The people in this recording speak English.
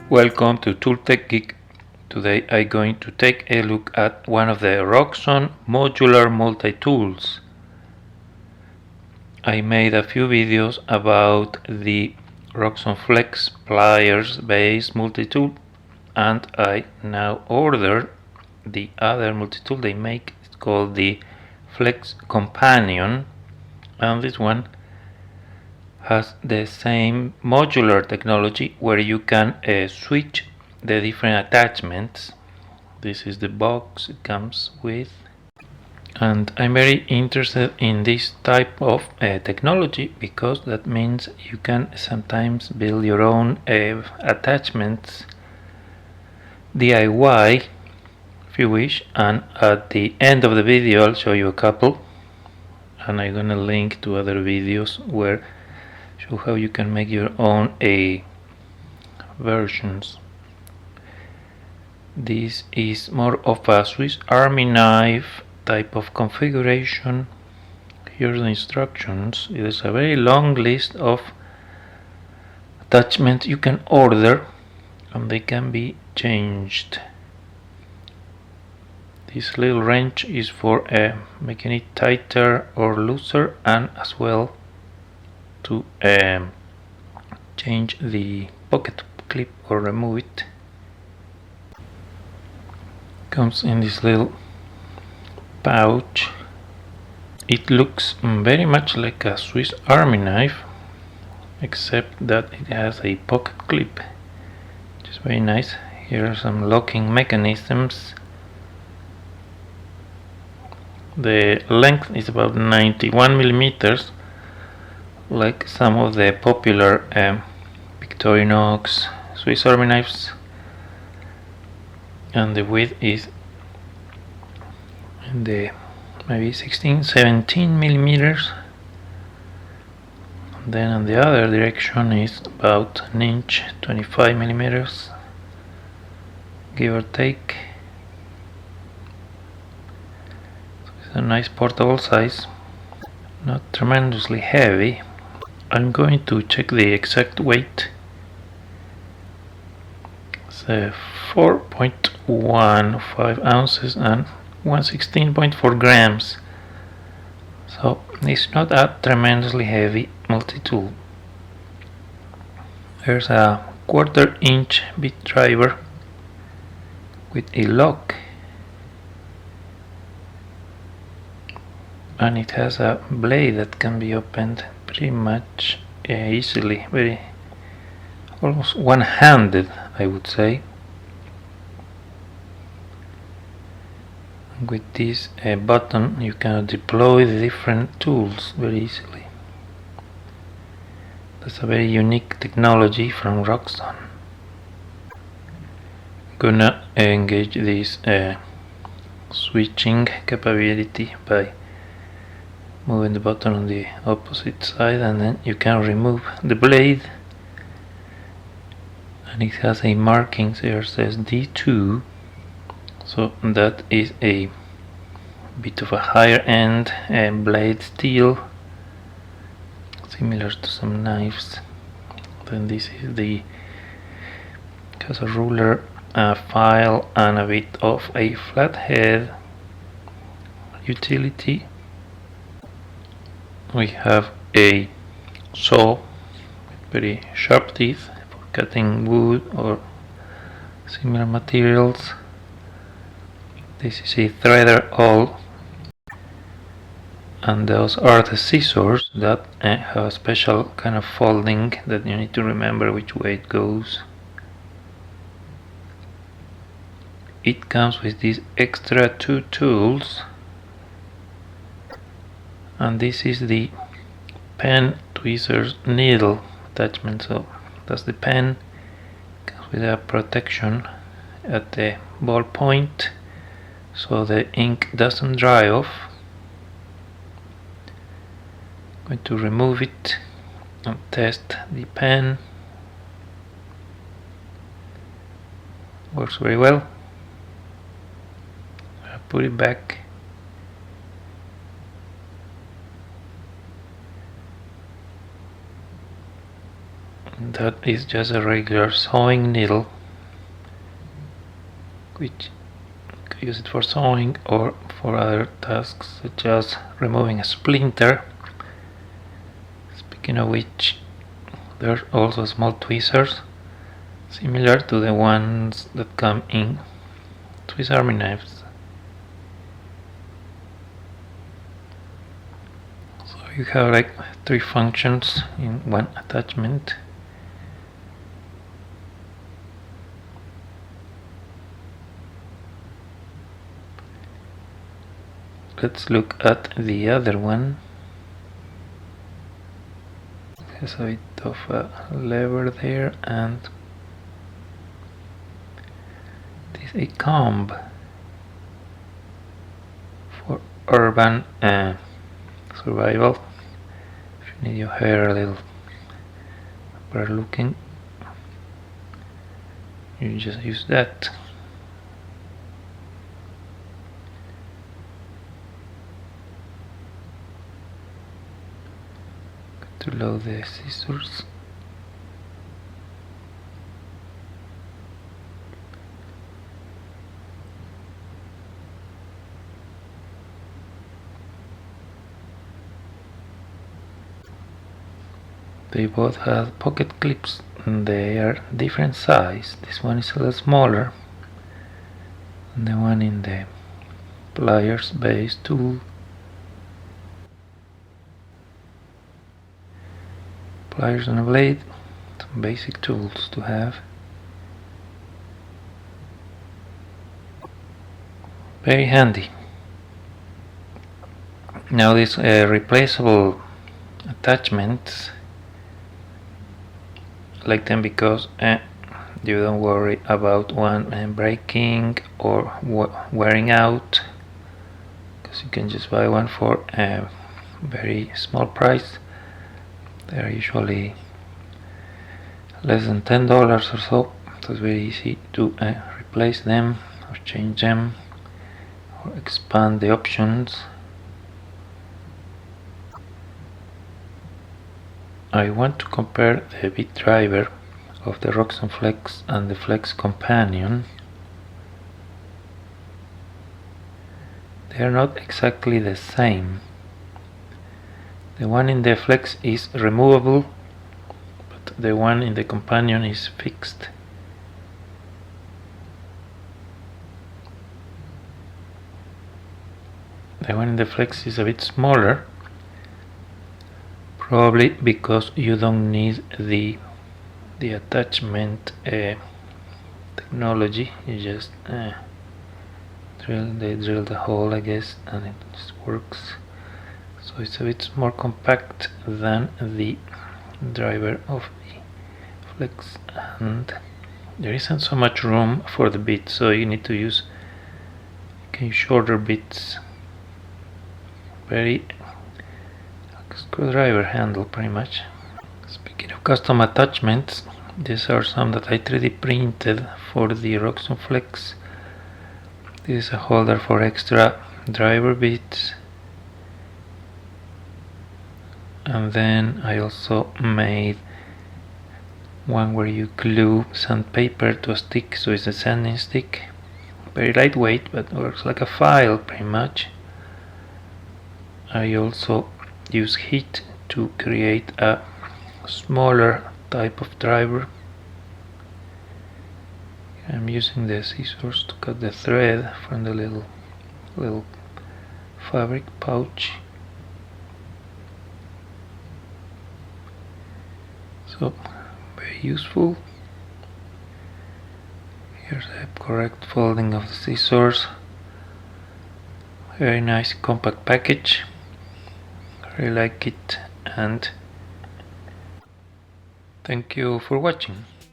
Welcome to ToolTech Geek. Today I'm going to take a look at one of the Roxon Modular multi-tools. I made a few videos about the Roxon Flex pliers based multi-tool, and I now ordered the other multi-tool they make. It's called the Flex Companion, and this one has the same modular technology where you can switch the different attachments. This is the box it comes with, and I'm very interested in this type of technology because that means you can sometimes build your own attachments DIY if you wish, and at the end of the video I'll show you a couple, and I'm gonna link to other videos where show how you can make your own versions. This is more of a Swiss Army knife type of configuration. Here's the instructions. It is a very long list of attachments you can order, and they can be changed. This little wrench is for making it tighter or looser, and as well to change the pocket clip or remove it. Comes in this little pouch. It looks very much like a Swiss Army knife, except that it has a pocket clip, which is very nice. Here are some locking mechanisms. The length is about 91 millimeters, like some of the popular Victorinox Swiss Army knives, and the width is in the maybe 17 millimeters. And then on the other direction is about an inch, 25 millimeters, give or take. So it's a nice portable size, not tremendously heavy. I'm going to check the exact weight. It's 4.15 ounces and 116.4 grams. So it's not a tremendously heavy multi-tool. There's a 1/4 inch bit driver with a lock, and it has a blade that can be opened pretty much easily, very almost one-handed, I would say. With this button you can deploy the different tools very easily. That's a very unique technology from Roxon. I'm gonna engage this switching capability by moving the button on the opposite side, and then you can remove the blade, and it has a marking here, says D2, so that is a bit of a higher end blade steel, similar to some knives. Then this is it has a ruler, a file, and a bit of a flathead utility. We have a saw with very sharp teeth for cutting wood or similar materials. This is a threader awl, and those are the scissors that have a special kind of folding that you need to remember which way it goes. It comes with these extra 2 tools, and this is the pen tweezers needle attachment. So that's the pen, comes with a protection at the ball point so the ink doesn't dry off. I'm going to remove it and test the pen. Works very well. I put it back. That is just a regular sewing needle. which you can use it for sewing or for other tasks such as removing a splinter. Speaking of which, there's also small tweezers similar to the ones that come in Swiss Army knives. So you have like 3 functions in one attachment. Let's look at the other one. It has a bit of a lever there, and this is a comb for urban survival. If you need your hair a little better looking, you just use that. To load the scissors. They both have pocket clips and they are different size. This one is a little smaller than the one in the pliers based tool. Pliers and a blade, some basic tools to have. Very handy. Now these replaceable attachments, I like them because you don't worry about one breaking or wearing out, because you can just buy one for a very small price. They are usually less than $10 or so, so it's very easy to replace them or change them or expand the options. I want to compare the bit driver of the Roxon Flex and the Flex Companion. They are not exactly the same. The one in the Flex is removable, but the one in the Companion is fixed. The one in the Flex is a bit smaller, probably because you don't need the attachment technology. You just drill the hole, I guess, and it just works. So it's a bit more compact than the driver of the Flex, and there isn't so much room for the bit, so you need to use shorter bits. Very screwdriver handle, pretty much. Speaking of custom attachments, these are some that I 3D printed for the Roxon Flex. This is a holder for extra driver bits, and then I also made one where you glue sandpaper to a stick, so it's a sanding stick. Very lightweight, but works like a file pretty much. I also use heat to create a smaller type of driver. I'm using the scissors to cut the thread from the little fabric pouch. So very useful. Here's the correct folding of the scissors. Very nice compact package. I really like it, and thank you for watching.